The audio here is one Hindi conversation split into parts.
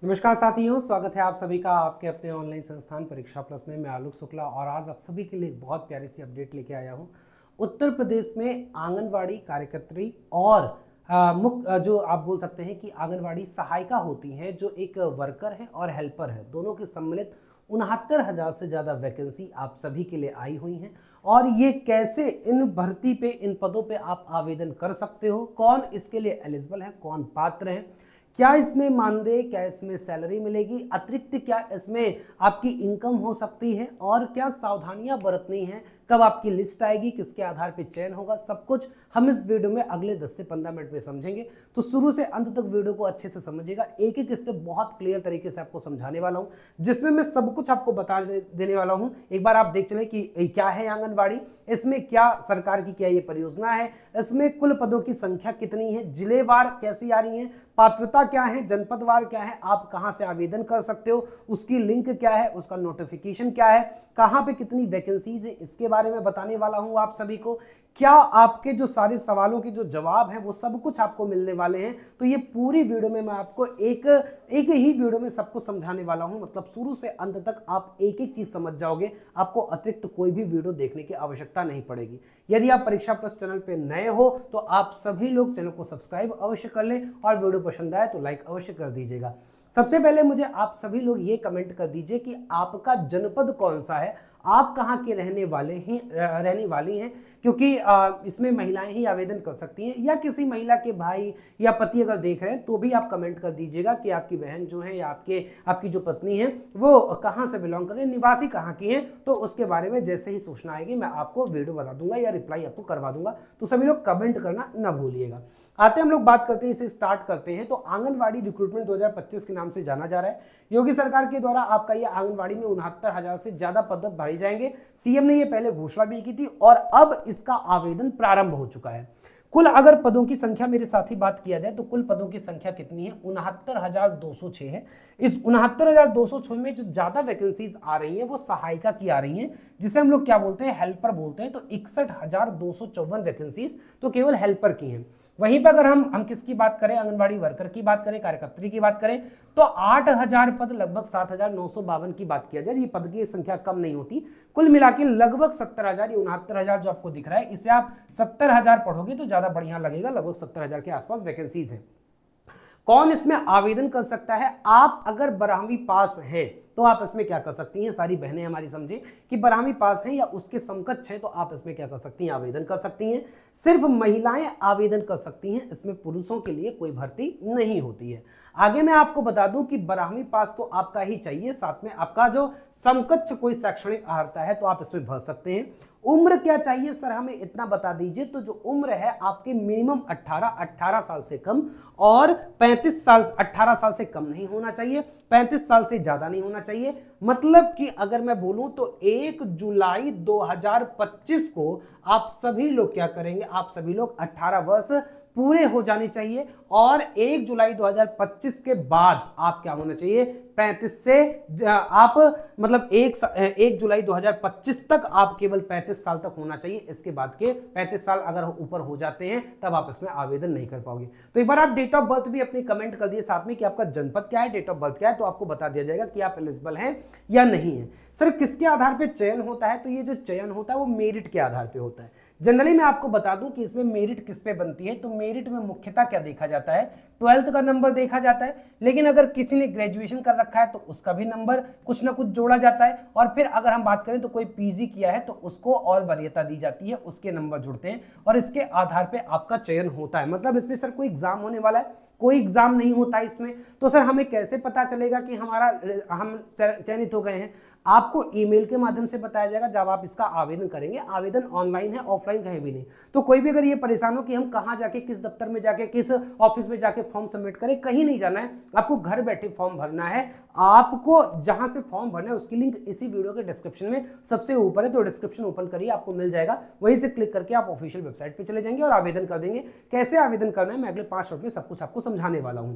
नमस्कार साथियों, स्वागत है आप सभी का आपके अपने ऑनलाइन संस्थान परीक्षा प्लस में। मैं आलोक शुक्ला और आज आप सभी के लिए एक बहुत प्यारी सी अपडेट लेके आया हूँ। उत्तर प्रदेश में आंगनवाड़ी कार्यकर्त्री और मुख्य जो आप बोल सकते हैं कि आंगनवाड़ी सहायिका होती हैं, जो एक वर्कर है और हेल्पर है, दोनों के सम्मिलित 69,000 से ज़्यादा वैकेंसी आप सभी के लिए आई हुई हैं। और ये कैसे इन भर्ती पे, इन पदों पे आप आवेदन कर सकते हो, कौन इसके लिए एलिजिबल है, कौन पात्र है, क्या इसमें मानदेय, क्या इसमें सैलरी मिलेगी, अतिरिक्त क्या इसमें आपकी इनकम हो सकती है और क्या सावधानियां बरतनी है, कब आपकी लिस्ट आएगी, किसके आधार पर चयन होगा, सब कुछ हम इस वीडियो में अगले 10 से 15 मिनट में समझेंगे। तो शुरू से अंत तक वीडियो को अच्छे से समझिएगा। एक एक स्टेप बहुत क्लियर तरीके से आपको समझाने वाला हूं, जिसमें मैं सब कुछ आपको बता देने वाला हूं। एक बार आप देख चलें कि क्या है आंगनबाड़ी, इसमें क्या सरकार की क्या ये परियोजना है, इसमें कुल पदों की संख्या कितनी है, जिलेवार कैसी आ रही है, पात्रता क्या है, जनपदवार क्या है, आप कहां से आवेदन कर सकते हो, उसकी लिंक क्या है, उसका नोटिफिकेशन क्या है, कहां पे कितनी वैकेंसीज है, इसके बारे में बताने वाला हूं आप सभी को। क्या आपके जो सारे सवालों के जो जवाब हैं वो सब कुछ आपको मिलने वाले हैं। तो ये पूरी वीडियो में मैं आपको एक ही वीडियो में सब कुछ समझाने वाला हूं, मतलब शुरू से अंत तक आप एक एक चीज समझ जाओगे, आपको अतिरिक्त कोई भी वीडियो देखने की आवश्यकता नहीं पड़ेगी। यदि आप परीक्षा प्लस चैनल पे नए हो तो आप सभी लोग चैनल को सब्सक्राइब अवश्य कर लें और वीडियो पसंद आए तो लाइक अवश्य कर दीजिएगा। सबसे पहले मुझे आप सभी लोग ये कमेंट कर दीजिए कि आपका जनपद कौन सा है, आप कहां के रहने वाली हैं, क्योंकि इसमें महिलाएं ही आवेदन कर सकती हैं, या किसी महिला के भाई या पति अगर देख रहे हैं तो भी आप कमेंट कर दीजिएगा कि आपकी बहन जो है या आपकी जो पत्नी है वो कहां से बिलोंग करें, निवासी कहां की है। तो उसके बारे में जैसे ही सूचना आएगी मैं आपको वीडियो बता दूंगा या रिप्लाई आपको करवा दूंगा। तो सभी लोग कमेंट करना ना भूलिएगा। आते हम लोग बात करते हैं, इसे स्टार्ट करते हैं। तो आंगनवाड़ी रिक्रूटमेंट 2025 के नाम से जाना जा रहा है। योगी सरकार के द्वारा आपका ये आंगनवाड़ी में 69,000 से ज्यादा पद भरे जाएंगे। सीएम ने ये पहले घोषणा भी की थी और अब इसका आवेदन प्रारंभ हो चुका है। कुल अगर पदों की संख्या मेरे साथ ही बात किया जाए तो कुल पदों की संख्या कितनी है, 69,206 है। इस 69,206 में जो ज्यादा वैकेंसीज आ रही हैं वो सहायिका की आ रही हैं, जिसे हम लोग क्या बोलते हैं, हेल्पर बोलते हैं। तो 61,254 वैकेंसीज तो केवल हेल्पर की हैं। वहीं पर अगर हम किसकी बात करें, आंगनबाड़ी वर्कर की बात करें, कार्यकर्त्री की बात करें, तो 8,000 पद, लगभग 7,952 की बात किया जाए, ये पद की संख्या कम नहीं होती। कुल मिला के लगभग 70,000, 69,000 जो आपको दिख रहा है, इसे आप 70,000 पढ़ोगे तो ज्यादा बढ़िया लगेगा। लगभग 70,000 के आसपास वैकेंसीज है। कौन इसमें आवेदन कर सकता है? आप अगर 12वीं पास है तो आप इसमें क्या कर सकती हैं, सारी बहनें हमारी समझे कि 12वीं पास है या उसके समकक्ष है, तो आप इसमें क्या कर सकती हैं, आवेदन कर सकती हैं। सिर्फ महिलाएं आवेदन कर सकती हैं, इसमें पुरुषों के लिए कोई भर्ती नहीं होती है। आगे मैं आपको बता दूं कि 12वीं पास तो आपका ही चाहिए, साथ में आपका जो समकक्ष कोई शैक्षणिक अर्हता है तो आप इसमें भर सकते हैं। उम्र क्या चाहिए सर, हमें इतना बता दीजिए। तो जो उम्र है आपके मिनिमम 18 साल से कम और 35 साल, 18 साल से कम नहीं होना चाहिए, 35 साल से ज्यादा नहीं होना चाहिए। मतलब कि अगर मैं बोलूं तो 1 जुलाई 2025 को आप सभी लोग क्या करेंगे, आप सभी लोग 18 वर्ष पूरे हो जाने चाहिए और 1 जुलाई 2025 के बाद आप क्या होना चाहिए, 35 से आप मतलब 1 जुलाई 2025 तक आप केवल 35 साल तक होना चाहिए। इसके बाद के 35 साल अगर ऊपर हो जाते हैं तब आप इसमें आवेदन नहीं कर पाओगे। तो एक बार आप डेट ऑफ बर्थ भी अपनी कमेंट कर दिए साथ में कि आपका जनपद क्या है, डेट ऑफ बर्थ क्या है, तो आपको बता दिया जाएगा कि आप एलिजिबल हैं या नहीं है। सर किसके आधार पर चयन होता है? तो ये जो चयन होता है वो मेरिट के आधार पर होता है। जनरली मैं आपको बता दूं कि इसमें मेरिट किस पे बनती है। तो मेरिट में मुख्यतः क्या देखा जाता है, 12th का नंबर देखा जाता है, लेकिन अगर किसी ने ग्रेजुएशन कर रखा है तो उसका भी नंबर कुछ ना कुछ जोड़ा जाता है। और फिर अगर हम बात करें तो कोई पीजी किया है तो उसको और वरीयता दी जाती है, उसके नंबर जुड़ते हैं और इसके आधार पे आपका चयन होता है। मतलब इसमें सर कोई एग्जाम होने वाला है? कोई एग्जाम नहीं होता है इसमें। तो सर हमें कैसे पता चलेगा कि हम चयनित हो गए हैं? आपको ईमेल के माध्यम से बताया जाएगा जब आप इसका आवेदन करेंगे। आवेदन ऑनलाइन है, ऑफलाइन कहीं भी नहीं। तो कोई भी अगर ये परेशान हो कि हम कहाँ जाके, किस दफ्तर में जाके, किस ऑफिस में जाके फॉर्म सबमिट करें, कहीं नहीं जाना है, आपको घर बैठे फॉर्म भरना है। आपको जहां से फॉर्म भरना है उसकी लिंक इसी वीडियो के डिस्क्रिप्शन में सबसे ऊपर है, तो डिस्क्रिप्शन ओपन करिए, आपको मिल जाएगा। वहीं से क्लिक करके आप ऑफिशियल वेबसाइट पे चले जाएंगे और आवेदन कर देंगे। कैसे आवेदन करना है मैं अगले 5 मिनट में सब कुछ आपको समझाने वाला हूं।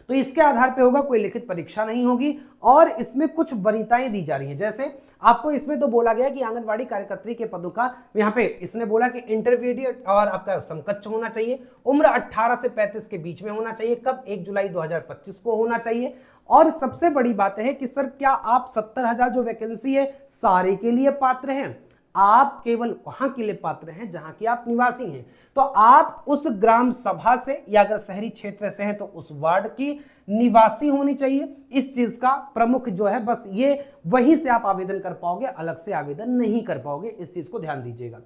तो इसके आधार पे होगा, कोई लिखित परीक्षा नहीं होगी और इसमें कुछ वरीयताएं दी जा रही हैं। जैसे आपको इसमें तो बोला गया कि आंगनबाड़ी कार्यकर्त्री के पदों का यहाँ पे इसने बोला कि इंटरमीडिएट और आपका समकक्ष होना चाहिए, उम्र 18 से 35 के बीच में होना चाहिए, कब 1 जुलाई 2025 को होना चाहिए। और सबसे बड़ी बात है कि सर क्या आप 70,000 जो वैकेंसी है सारे के लिए पात्र हैं? आप केवल वहां के लिए पात्र हैं जहां की आप निवासी हैं। तो आप उस ग्राम सभा से या अगर शहरी क्षेत्र से हैं तो उस वार्ड की निवासी होनी चाहिए। इस चीज का प्रमुख जो है बस ये वहीं से आप आवेदन कर पाओगे, अलग से आवेदन नहीं कर पाओगे, इस चीज को ध्यान दीजिएगा।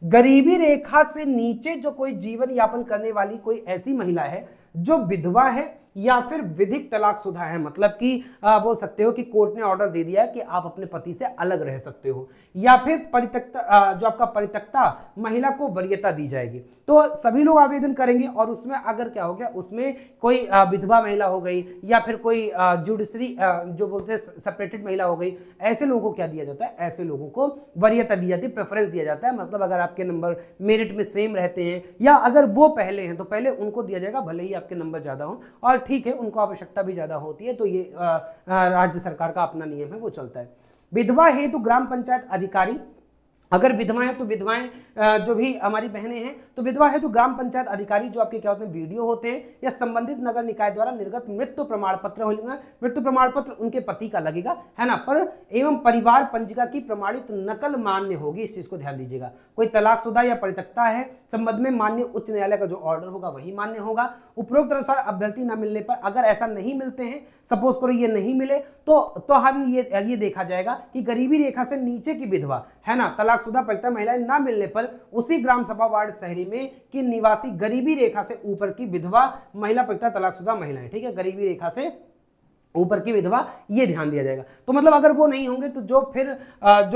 गरीबी रेखा से नीचे जो कोई जीवन यापन करने वाली कोई ऐसी महिला है जो विधवा है या फिर विधिक तलाकशुदा है, मतलब कि बोल सकते हो कि कोर्ट ने ऑर्डर दे दिया है कि आप अपने पति से अलग रह सकते हो, या फिर परित्यक्ता जो आपका परित्यक्ता महिला को वरीयता दी जाएगी, तो सभी लोग आवेदन करेंगे। और उसमें अगर क्या हो गया, उसमें कोई विधवा महिला हो गई या फिर कोई जुडिशरी जो बोलते हैं सेपरेटेड महिला हो गई, ऐसे लोगों को क्या दिया जाता है, ऐसे लोगों को वरीयता दी जाती है, प्रेफरेंस दिया जाता है। मतलब अगर आपके नंबर मेरिट में सेम रहते हैं या अगर वो पहले हैं तो पहले उनको दिया जाएगा, भले ही आपके नंबर ज्यादा हो। और ठीक है, उनको आवश्यकता भी ज्यादा होती है, तो ये राज्य सरकार का अपना नियम है, वो चलता है। विधवा हेतु ग्राम पंचायत अधिकारी, अगर विधवा है तो विधवाएं जो भी हमारी बहनें हैं तो विधवा है तो ग्राम पंचायत अधिकारी जो आपके क्या होते हैं, वीडियो होते हैं या संबंधित नगर निकाय द्वारा निर्गत मृत्यु प्रमाण पत्र होगा, मृत्यु प्रमाण पत्र उनके पति का लगेगा, है ना, पर एवं परिवार पंजिका की प्रमाणित नकल मान्य होगी, इस चीज को ध्यान दीजिएगा। कोई तलाकशुदा या परित्यक्ता है, संबंध में मान्य उच्च न्यायालय का जो ऑर्डर होगा वही मान्य होगा। उपरोक्त अनुसार अभ्यर्थी न मिलने पर, अगर ऐसा नहीं मिलते हैं, सपोज करो ये नहीं मिले, तो हम ये देखा जाएगा कि गरीबी रेखा से नीचे की विधवा, है ना, तलाकशुदा परित्यक्ता महिलाएं ना मिलने पर उसी ग्राम सभा वार्ड शहरी में की निवासी गरीबी रेखा से ऊपर की विधवा महिला परित्यक्ता तलाकशुदा महिलाएं, ठीक है, गरीबी रेखा से ऊपर की विधवा, ये ध्यान दिया जाएगा। तो मतलब अगर वो नहीं होंगे तो जो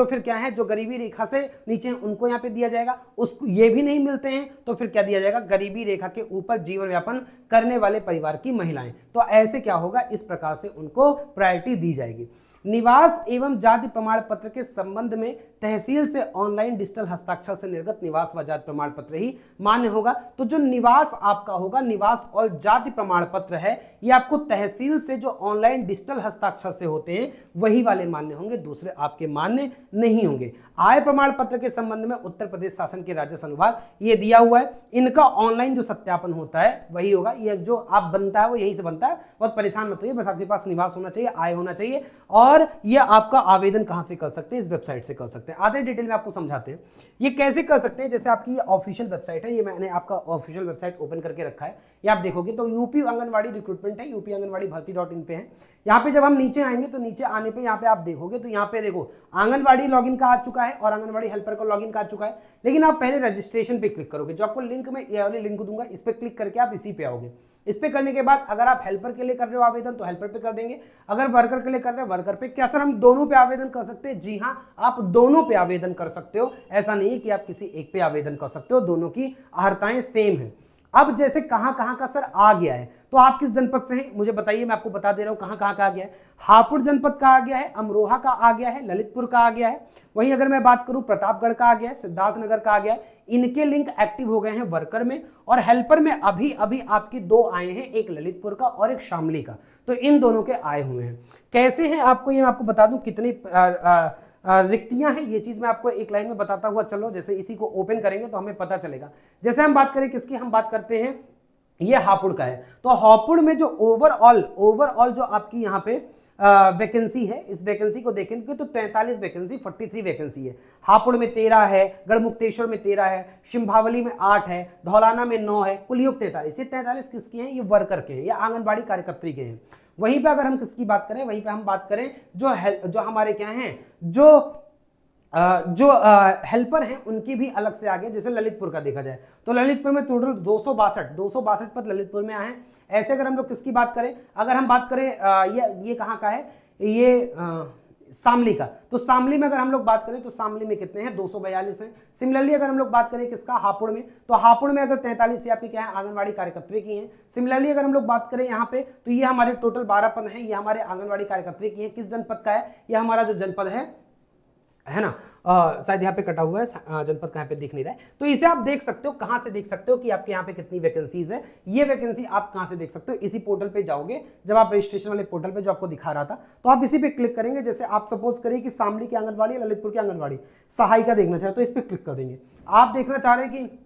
फिर क्या है, जो गरीबी रेखा से नीचे हैं उनको यहाँ पे दिया जाएगा। उसको ये भी नहीं मिलते हैं तो फिर क्या दिया जाएगा, गरीबी रेखा के ऊपर जीवन यापन करने वाले परिवार की महिलाएं, तो ऐसे क्या होगा, इस प्रकार से उनको प्रायोरिटी दी जाएगी। निवास एवं जाति प्रमाण पत्र के संबंध में तहसील से ऑनलाइन डिजिटल हस्ताक्षर से निर्गत निवास व जाति प्रमाण पत्र ही मान्य होगा। तो जो निवास आपका होगा, निवास और जाति प्रमाण पत्र है, ये आपको तहसील से जो ऑनलाइन डिजिटल हस्ताक्षर से होते हैं वही वाले मान्य होंगे, दूसरे आपके मान्य नहीं होंगे। आय प्रमाण पत्र के संबंध में उत्तर प्रदेश शासन के राजस्व अनुभाग ये दिया हुआ है, इनका ऑनलाइन जो सत्यापन होता है वही होगा, ये जो आप बनता है वो यही से बनता है, बहुत परेशान मत होइए, बस आपके पास निवास होना चाहिए, आय होना चाहिए। और ये आपका आवेदन कहां से कर सकते हैं, इस वेबसाइट से कर सकते हैं। आधे डिटेल में आपको समझाते हैं ये कैसे कर सकते हैं। जैसे आपकी ये ऑफिशियल वेबसाइट है, ये मैंने आपका ऑफिशियल वेबसाइट ओपन करके रखा है, ये आप देखोगे तो यूपी आंगनवाड़ी रिक्रूटमेंट है, यूपी आंगनवाड़ी भर्ती.in पे है। यहाँ पे जब हम नीचे आएंगे तो नीचे आने पे यहाँ पे आप देखोगे तो यहाँ पे देखो आंगनवाड़ी लॉगिन का आ चुका है और आंगनवाड़ी हेल्पर का लॉगिन का आ चुका है, लेकिन आप पहले रजिस्ट्रेशन पे क्लिक करोगे, जो आपको लिंक में ये वाली लिंक दूंगा, इस पे क्लिक करके आप इसी पे आओगे। इस पे करने के बाद अगर आप हेल्पर के लिए कर रहे हो आवेदन तो हेल्पर पे कर देंगे, अगर वर्कर के लिए कर रहे हो वर्कर पे। क्या सर हम दोनों पे आवेदन कर सकते हैं? जी हाँ, आप दोनों पे आवेदन कर सकते हो, ऐसा नहीं है कि आप किसी एक पे आवेदन कर सकते हो, दोनों की अर्हताएं सेम है। अब जैसे कहां कहां का सर आ गया है, तो आप किस जनपद से हैं मुझे बताइए, मैं आपको बता दे रहा हूं कहां कहां का आ गया है। हापुड़ जनपद का आ गया है, अमरोहा का आ गया है, ललितपुर का आ गया है। वहीं अगर मैं बात करूं प्रतापगढ़ का आ गया है, सिद्धार्थनगर का आ गया है। इनके लिंक एक्टिव हो गए हैं वर्कर में, और हेल्पर में अभी अभी आपकी दो आए हैं, एक ललितपुर का और एक शामली का, तो इन दोनों के आए हुए हैं। कैसे हैं आपको ये मैं आपको बता दूं, कितनी रिक्तियां हैं ये चीज मैं आपको एक लाइन में बताता हुआ चलो, जैसे इसी को ओपन करेंगे तो हमें पता चलेगा। जैसे हम बात करें किसकी, हम बात करते हैं ये हापुड़ का है, तो हापुड़ में जो ओवरऑल जो आपकी यहाँ पे वैकेंसी है, इस वैकेंसी को देखेंगे तो 43 वैकेंसी 43 वैकेंसी है। हापुड़ में 13 है, गढ़मुक्तेश्वर में 13 है, शिम्भावली में 8 है, धौलाना में 9 है, कुल योग 43। ये 43 किसके हैं, ये वर्कर के हैं, ये आंगनबाड़ी कार्यकर्त्री के हैं। वहीं पे अगर हम किसकी बात करें, वहीं पे हम बात करें जो हमारे क्या हैं, जो हेल्पर हैं उनकी भी अलग से आगे। जैसे ललितपुर का देखा जाए तो ललितपुर में टोटल 262 पद ललितपुर में आए हैं। ऐसे अगर हम लोग किसकी बात करें, अगर हम बात करें ये कहाँ का है, ये शामली का, तो शामली में अगर हम लोग बात करें तो शामली में कितने हैं, 242 हैं। सिमिलरली अगर हम लोग बात करें किसका, हापुड़ में, तो हापुड़ में अगर 43 आपकी क्या है, आंगनवाड़ी कार्यकर्त्री की हैं। सिमिलरली अगर हम लोग बात करें यहाँ पे तो ये हमारे टोटल 12 पद हैं, ये हमारे आंगनवाड़ी कार्यकर्त्री की हैं। किस जनपद का है, ये हमारा जो जनपद है है ना। शायद यहाँ पे कटा हुआ है, जनपद का यहाँ पे दिख नहीं रहा है, तो इसे आप देख सकते हो। कहाँ से देख सकते हो कि आपके यहाँ पे कितनी वैकेंसीज है? ये वैकेंसी आप कहाँ से देख सकते हो? इसी पोर्टल पे जाओगे, जब आप रजिस्ट्रेशन वाले पोर्टल पे जो आपको दिखा रहा था, तो आप इसी पे क्लिक करेंगे। जैसे आप सपोज करिए कि शामली की आंगनबाड़ी, ललितपुर की आंगनबाड़ी, सहायिका देखना चाहे तो इस पर क्लिक कर देंगे। आप देखना चाह रहे हैं कि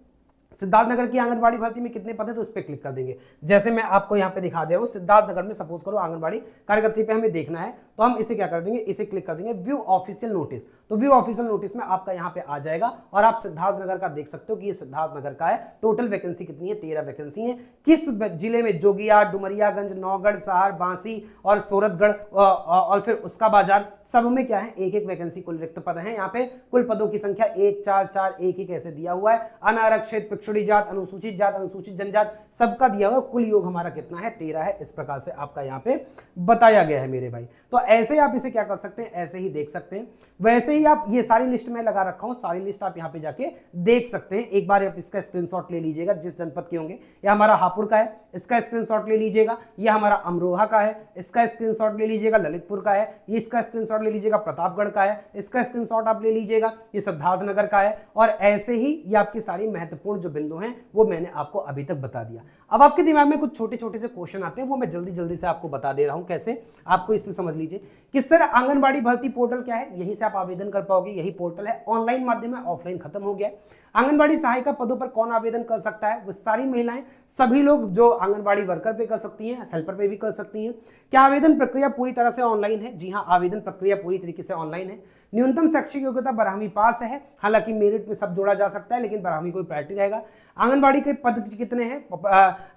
सिद्धार्थनगर की आंगनबाड़ी भर्ती में कितने पद है, तो उस पर क्लिक कर देंगे। जैसे मैं आपको यहाँ पे दिखा दे रहा हूँ, सिद्धार्थनगर में सपोज करो आंगनबाड़ी कार्यकर्त्री पे हमें देखना है, तो हम इसे क्या कर देंगे, इसे क्लिक कर देंगे व्यू ऑफिशियल नोटिस। तो व्यू ऑफिशियल नोटिस में आपका यहाँ पे आ जाएगा और आप सिद्धार्थनगर का देख सकते हो कि ये सिद्धार्थनगर का है। टोटल वैकेंसी कितनी है? 13 वैकेंसी है। किस जिले में? जोगिया, डुमरियागंज, नौगढ़, सहार, बांसी और सूरतगढ़ और फिर उसका बाजार, सब में क्या है, एक एक वैकेंसी कुल रिक्त पद है। यहाँ पे कुल पदों की संख्या 1 4 4 1 1 ऐसे दिया हुआ है। अनारक्षित, पिछड़ी जात, अनुसूचित जात, अनुसूचित जनजात, सबका दिया हुआ। कुल योग हमारा कितना है? 13 है। इस प्रकार से आपका यहाँ पे बताया गया है मेरे भाई। तो ऐसे ही आप इसे क्या कर सकते हैं, ऐसे ही देख सकते हैं। वैसे ही आप ये सारी लिस्ट में लगा रखा हूं, सारी लिस्ट आप यहाँ पे जाके देख सकते हैं। एक बार आप इसका स्क्रीनशॉट ले लीजिएगा, जिस जनपद के होंगे। यह हमारा हापुड़ का है, इसका स्क्रीनशॉट ले लीजिएगा। यह हमारा अमरोहा का है, इसका स्क्रीनशॉट ले लीजिएगा। ललितपुर का है, ये इसका स्क्रीनशॉट ले लीजिएगा। प्रतापगढ़ का है, इसका स्क्रीनशॉट आप ले लीजिएगा। ये सिद्धार्थनगर का है। और ऐसे ही ये आपकी सारी महत्वपूर्ण जो बिंदु हैं वो मैंने आपको अभी तक बता दिया। अब आपके दिमाग में कुछ छोटे छोटे से क्वेश्चन आते हैं, वो मैं जल्दी जल्दी से आपको बता दे रहा हूं। कैसे? आपको इससे समझ लीजिए कि सर आंगनबाड़ी भर्ती पोर्टल क्या है, यहीं से आप आवेदन कर पाओगे। यही पोर्टल है, ऑनलाइन माध्यम है, ऑफलाइन खत्म हो गया है। आंगनबाड़ी सहायिका पदों पर कौन आवेदन कर सकता है? वो सारी महिलाएं, सभी लोग जो आंगनबाड़ी वर्कर पे कर सकती हैं, हेल्पर पे भी कर सकती हैं। क्या आवेदन प्रक्रिया पूरी तरह से ऑनलाइन है? जी हाँ, आवेदन प्रक्रिया पूरी तरीके से ऑनलाइन है। न्यूनतम शैक्षिक योग्यता 12वीं पास है। हालांकि मेरिट में सब जोड़ा जा सकता है, लेकिन 12वीं कोई प्रायोरिटी रहेगा। आंगनबाड़ी के पद कितने हैं?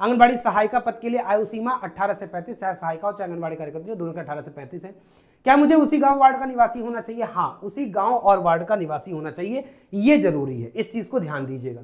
आंगनबाड़ी सहायिका पद के लिए आयु सीमा 18 से 35, चाहे सहायिका हो चाहे आंगनबाड़ी कार्यकर्ता, दोनों के 18 से 35 है। क्या मुझे उसी गांव वार्ड का निवासी होना चाहिए? हाँ, उसी गांव और वार्ड का निवासी होना चाहिए, ये जरूरी है। इस चीज को ध्यान दीजिएगा।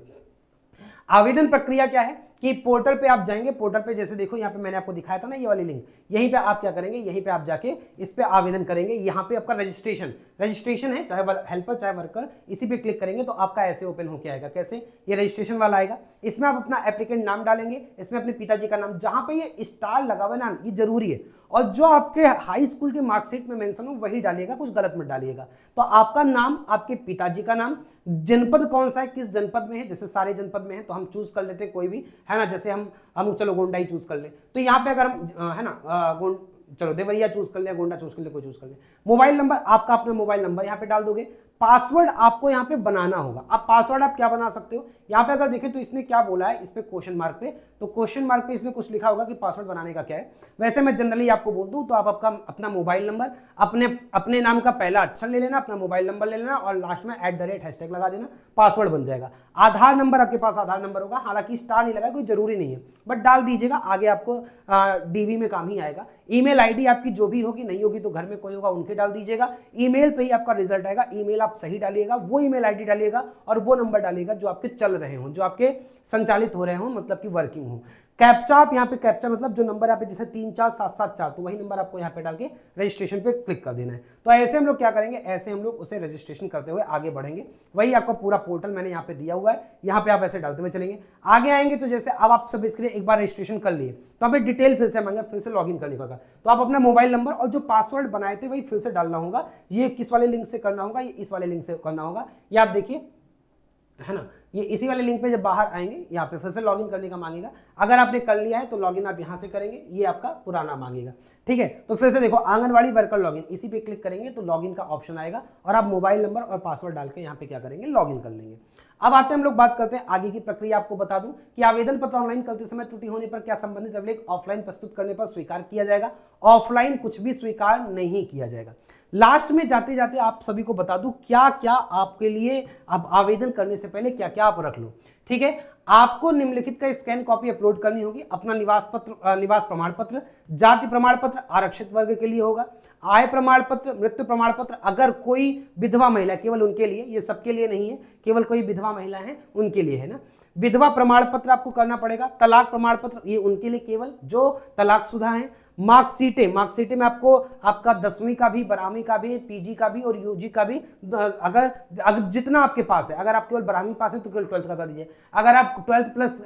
आवेदन प्रक्रिया क्या है कि पोर्टल पे आप जाएंगे, पोर्टल पे जैसे देखो यहाँ पे मैंने आपको दिखाया था ना ये वाली लिंक, यहीं पे आप क्या करेंगे, यहीं पे आप जाके इस पे आवेदन करेंगे। यहाँ पे आपका रजिस्ट्रेशन है, चाहे हेल्पर चाहे वर्कर, इसी पे क्लिक करेंगे तो आपका ऐसे ओपन होके आएगा। कैसे? ये रजिस्ट्रेशन वाला आएगा। इसमें आप अपना एप्लीकेंट नाम डालेंगे, इसमें अपने पिताजी का नाम, जहां पे ये स्टार लगा हुआ नाम, ये जरूरी है। और जो आपके हाई स्कूल के मार्कशीट में मेंशन हो वही डालिएगा, कुछ गलत मत डालिएगा। तो आपका नाम, आपके पिताजी का नाम, जनपद कौन सा है, किस जनपद में है, जैसे सारे जनपद में है तो हम चूज कर लेते हैं कोई भी, है ना। जैसे हम चलो गोंडा ही चूज कर ले, तो यहाँ पे अगर हम है ना चलो देवरिया चूज कर ले, गोंडा चूज कर ले, कोई चूज कर ले। मोबाइल नंबर, आपका अपना मोबाइल नंबर यहाँ पे डाल दोगे। पासवर्ड आपको यहाँ पे बनाना होगा। अब पासवर्ड आप क्या बना सकते हो, यहाँ पे अगर देखें तो इसने क्या बोला है, इस पे क्वेश्चन मार्क पे, तो क्वेश्चन मार्क पे इसने कुछ लिखा होगा कि पासवर्ड बनाने का क्या है। वैसे मैं जनरली आपको बोल दूं तो आप आपका अपना मोबाइल नंबर, अपने नाम का पहला अक्षर ले लेना, अपना मोबाइल नंबर ले लेना और लास्ट में @ लगा देना, पासवर्ड बन जाएगा। आधार नंबर, आपके पास आधार नंबर होगा, हालांकि स्टार नहीं लगा, कोई जरूरी नहीं है, बट डाल दीजिएगा, आगे आपको डीवी में काम ही आएगा। ईमेल आईडी आपकी जो भी होगी, नहीं होगी तो घर में कोई होगा उनके डाल दीजिएगा। ईमेल पे ही आपका रिजल्ट आएगा, ईमेल आप सही डालिएगा, वो ईमेल आईडी डालिएगा और वो नंबर डालिएगा जो आपके चल रहे हो, जो आपके संचालित हो रहे हो, मतलब कि वर्किंग हो। कैप्चा, आप यहाँ पे कैप्चा मतलब जो नंबर यहाँ पे जैसे 34774, तो वही नंबर आपको यहाँ पे डाल के रजिस्ट्रेशन पे क्लिक कर देना है। तो ऐसे हम लोग क्या करेंगे, ऐसे हम लोग उसे रजिस्ट्रेशन करते हुए आगे बढ़ेंगे। वही आपका पूरा पोर्टल मैंने यहाँ पे दिया हुआ है, यहाँ पे आप ऐसे डालते हुए चलेंगे। आगे आएंगे तो जैसे अब आप सब इसके लिए एक बार रजिस्ट्रेशन कर लिए तो आप डिटेल फिर से मांगे, फिर से लॉग इन करने का होगा। तो आप अपना मोबाइल नंबर और जो पासवर्ड बनाए थे वही फिर से डालना होगा। ये किस वाले लिंक से करना होगा, ये इस वाले लिंक से करना होगा। ये आप देखिए, है ना, ये इसी वाले लिंक पे जब बाहर आएंगे यहाँ पे फिर से लॉगिन करने का मांगेगा। अगर आपने कर लिया है तो लॉगिन आप यहाँ से करेंगे, ये आपका पुराना मांगेगा। ठीक है, तो फिर से देखो आंगनवाड़ी वर्कर लॉगिन, इसी पे क्लिक करेंगे तो लॉगिन का ऑप्शन आएगा और आप मोबाइल नंबर और पासवर्ड डाल के यहाँ पे क्या करेंगे, लॉगिन कर लेंगे। अब आते हैं हम लोग बात करते हैं आगे की प्रक्रिया। आपको बता दूं कि आवेदन पत्र ऑनलाइन करते समय त्रुटि होने पर क्या संबंधित अभिलेख ऑफलाइन प्रस्तुत करने पर स्वीकार किया जाएगा? ऑफलाइन कुछ भी स्वीकार नहीं किया जाएगा। लास्ट में जाते जाते आप सभी को बता दूं क्या क्या आपके लिए अब आवेदन करने से पहले क्या क्या आप रख लो। ठीक है, आपको निम्नलिखित का स्कैन कॉपी अपलोड करनी होगी। अपना निवास प्रमाण पत्र, जाति प्रमाण पत्र आरक्षित वर्ग के लिए होगा, आय प्रमाण पत्र, मृत्यु प्रमाण पत्र, अगर कोई विधवा महिला, केवल उनके लिए, ये सबके लिए नहीं है, केवल कोई विधवा महिला है उनके लिए है ना। विधवा प्रमाण पत्र आपको करना पड़ेगा। तलाक प्रमाण पत्र, ये उनके लिए केवल जो तलाकशुदा हैं। मार्कशीटें में आपको आपका 10वीं का भी, 12वीं का भी, पीजी का भी और यूजी का भी, अगर जितना आपके पास है। अगर आप केवल 12वीं पास है तो केवल 12th का कर दीजिए। अगर आप आप 12th प्लस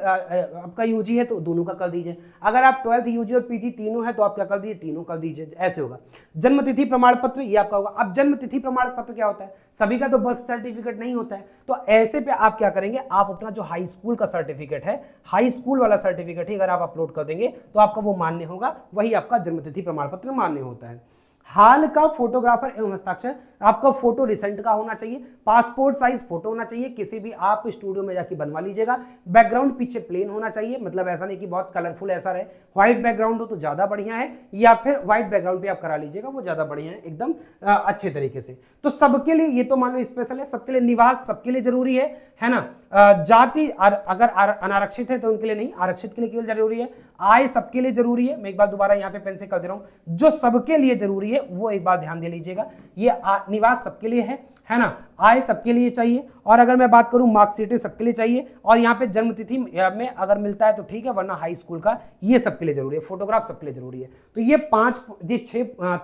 आपका यूजी है तो दोनों का कर दीजिए, अगर आप 12th यूजी और पीजी तीनों है तो आप क्या कर दीजिए, तीनों कर दीजिए, ऐसे होगा। जन्म तिथि प्रमाण पत्र ये आपका होगा। अब जन्म तिथि प्रमाण पत्र क्या होता है, सभी का तो बर्थ सर्टिफिकेट नहीं होता है, तो ऐसे पे आप क्या करेंगे, आप अपना जो हाई स्कूल का सर्टिफिकेट है, हाई स्कूल वाला सर्टिफिकेट ही अगर आप अपलोड कर देंगे तो आपका वो मान्य होगा, वही आपका जन्म तिथि प्रमाण पत्र मान्य होता है। हाल का फोटोग्राफर एवं हस्ताक्षर, आपका फोटो रिसेंट का होना चाहिए, पासपोर्ट साइज फोटो होना चाहिए, किसी भी आप स्टूडियो में जाके बनवा लीजिएगा। बैकग्राउंड पीछे प्लेन होना चाहिए, मतलब ऐसा नहीं कि बहुत कलरफुल ऐसा रहे, व्हाइट बैकग्राउंड हो तो ज्यादा बढ़िया है, या फिर व्हाइट बैकग्राउंड पे आप करा लीजिएगा, वो ज्यादा बढ़िया है एकदम अच्छे तरीके से। तो सबके लिए ये तो मान लो स्पेशल है, सबके लिए निवास सबके लिए जरूरी है ना। जाति अगर अनारक्षित है तो उनके लिए नहीं, आरक्षित के लिए केवल जरूरी है। आय सबके लिए जरूरी है, मैं एक बार दोबारा यहाँ पे पेन से कर दे रहा हूं, जो सबके लिए जरूरी है वो एक बार ध्यान दे लीजिएगा। ये निवास सबके लिए है ना, आय सबके लिए चाहिए, और अगर मैं बात करूं मार्कशीटें सबके लिए चाहिए, और यहाँ पे जन्म तिथि में अगर मिलता है तो ठीक है, वरना हाई स्कूल का ये सबके लिए जरूरी है, फोटोग्राफ सबके लिए जरूरी है। तो ये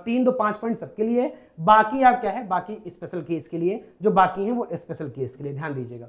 3 2 5 पॉइंट सबके लिए है। बाकी आप क्या है, बाकी स्पेशल केस के लिए, जो बाकी है वो स्पेशल केस के लिए, ध्यान दीजिएगा।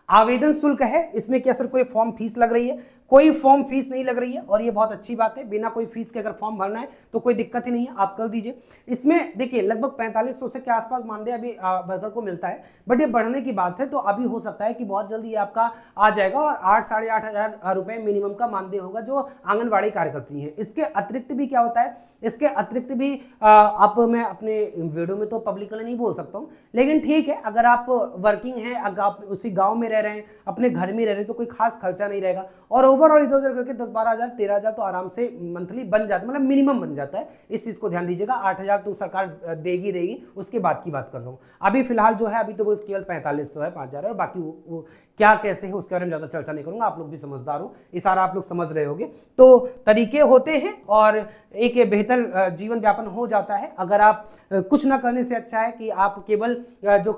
आवेदन शुल्क है, इसमें क्या सर कोई फॉर्म फीस लग रही है, कोई फॉर्म फीस नहीं लग रही है, और ये बहुत अच्छी बात है, बिना कोई फीस के अगर फॉर्म भरना है तो कोई दिक्कत ही नहीं है, आप कर दीजिए। इसमें देखिए लगभग 4500 से के आसपास मानदेय अभी वर्कर को मिलता है, बट ये बढ़ने की बात है, तो अभी हो सकता है कि बहुत जल्दी ये आपका आ जाएगा, और 8 साढ़े 8 हजार रुपए मिनिमम का मानदेय होगा जो आंगनबाड़ी कार्यकर्ती है। इसके अतिरिक्त भी क्या होता है, इसके अतिरिक्त भी आप, मैं अपने वीडियो में तो पब्लिकली नहीं बोल सकता हूँ, लेकिन ठीक है, अगर आप वर्किंग है, अगर आप उसी गाँव में रह रहे हैं, अपने घर में रह रहे हैं, तो कोई खास खर्चा नहीं रहेगा, और ओवरऑल इधर उधर करके 10-12 हजार 13 हजार तो आराम से मंथली बन जाता है, मतलब मिनिमम बन जाता है। इस चीज को ध्यान दीजिएगा, 8 हजार तो सरकार देगी, उसके बाद की बात कर रहा हूँ। अभी फिलहाल जो है, अभी तो वो केवल 4500 है, 5000 है, और बाकी वो क्या कैसे है उसके बारे में ज्यादा चर्चा नहीं करूंगा, आप लोग भी समझदार हो, इशारा आप लोग समझ रहे होंगे। तो तरीके होते हैं, और एक बेहतर जीवन व्यापन हो जाता है अगर आप कुछ ना करने से अच्छा है कि आप केवल जो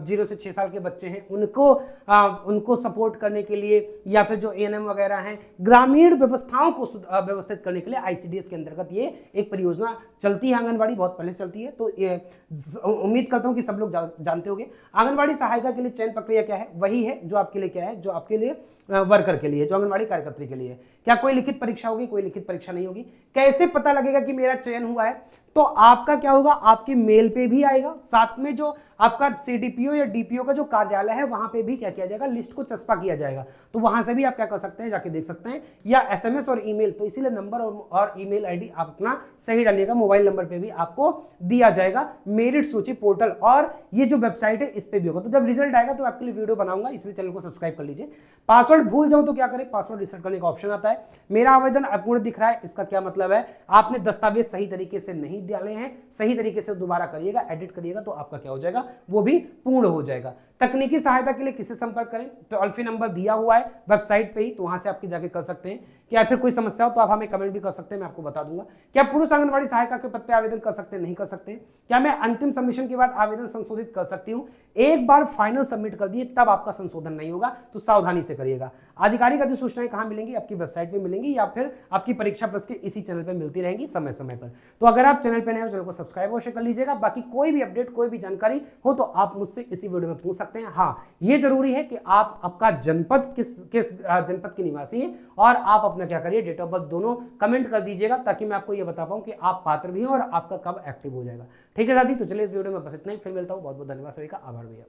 0 से 6 साल के बच्चे हैं उनको सपोर्ट करने के लिए, या फिर जो एएनएम वगैरह हैं, ग्रामीण व्यवस्थाओं को व्यवस्थित करने के लिए आईसीडीएस के अंतर्गत ये एक परियोजना चलती है, आंगनबाड़ी बहुत पहले चलती है। तो उम्मीद करता हूं कि सब लोग जानते होंगे। आंगनबाड़ी सहायिका के लिए चयन प्रक्रिया क्या है, वही है जो आपके लिए क्या है, जो आपके लिए वर्कर के लिए, जो आंगनबाड़ी कार्यकर्त्री के लिए। क्या कोई लिखित परीक्षा होगी, कोई लिखित परीक्षा नहीं होगी। कैसे पता लगेगा कि मेरा चयन हुआ है, तो आपका क्या होगा, आपके मेल पे भी आएगा, साथ में जो आपका सीडीपीओ या डीपीओ का जो कार्यालय है वहां पे भी क्या किया जाएगा, लिस्ट को चस्पा किया जाएगा, तो वहां से भी आप क्या कर सकते हैं, जाके देख सकते हैं, या एसएमएस और ईमेल। तो इसीलिए नंबर और ईमेल आईडी आप अपना सही डालिएगा, मोबाइल नंबर पे भी आपको दिया जाएगा, मेरिट सूची पोर्टल, और ये जो वेबसाइट है इस पे भी होगा। तो जब रिजल्ट आएगा तो आपके लिए वीडियो बनाऊंगा, इसलिए चैनल को सब्सक्राइब कर लीजिए। पासवर्ड भूल जाऊं तो क्या करें, पासवर्ड रिसेट करने का ऑप्शन आता है। मेरा आवेदन अपूर्ण दिख रहा है, इसका क्या मतलब है, आपने दस्तावेज सही तरीके से नहीं डाले हैं, सही तरीके से दोबारा करिएगा, एडिट करिएगा, तो आपका क्या हो जाएगा, वो भी पूर्ण हो जाएगा। तकनीकी सहायता के लिए किससे संपर्क करें, तो टोल फ्री नंबर दिया हुआ है वेबसाइट पे ही, तो वहां से आपकी जाके कर सकते हैं। क्या फिर कोई समस्या हो तो आप हमें कमेंट भी कर सकते हैं, मैं आपको बता दूंगा। क्या पुरुष आंगनबाड़ी सहायिका के पद पे आवेदन कर सकते हैं, नहीं कर सकते। क्या मैं अंतिम सबमिशन के बाद आवेदन संशोधित कर सकती हूँ, एक बार फाइनल सबमिट कर दिए तब आपका संशोधन नहीं होगा, तो सावधानी से करिएगा। आधिकारिक अधिसूचनाएं कहां मिलेंगी, आपकी वेबसाइट पे मिलेंगी, या फिर आपकी परीक्षा प्लस के इसी चैनल पे मिलती रहेंगी समय समय पर। तो अगर आप चैनल पे नए हो, चैनल को सब्सक्राइब अवश्य कर लीजिएगा। बाकी कोई भी अपडेट, कोई भी जानकारी हो तो आप मुझसे इसी वीडियो में पूछ सकते हैं। हाँ, ये जरूरी है कि आप आपका जनपद किस जनपद के निवासी हैं, और आप अपना क्या करिए, डेट ऑफ बर्थ दोनों कमेंट कर दीजिएगा, ताकि मैं आपको ये बता पाऊं कि आप पात्र भी हैं और आपका कब एक्टिव हो जाएगा। ठीक है साथी, तो चलिए इस वीडियो में बस इतना ही, फिर मिलता हूं। बहुत बहुत धन्यवाद सभी का, आभार भैया।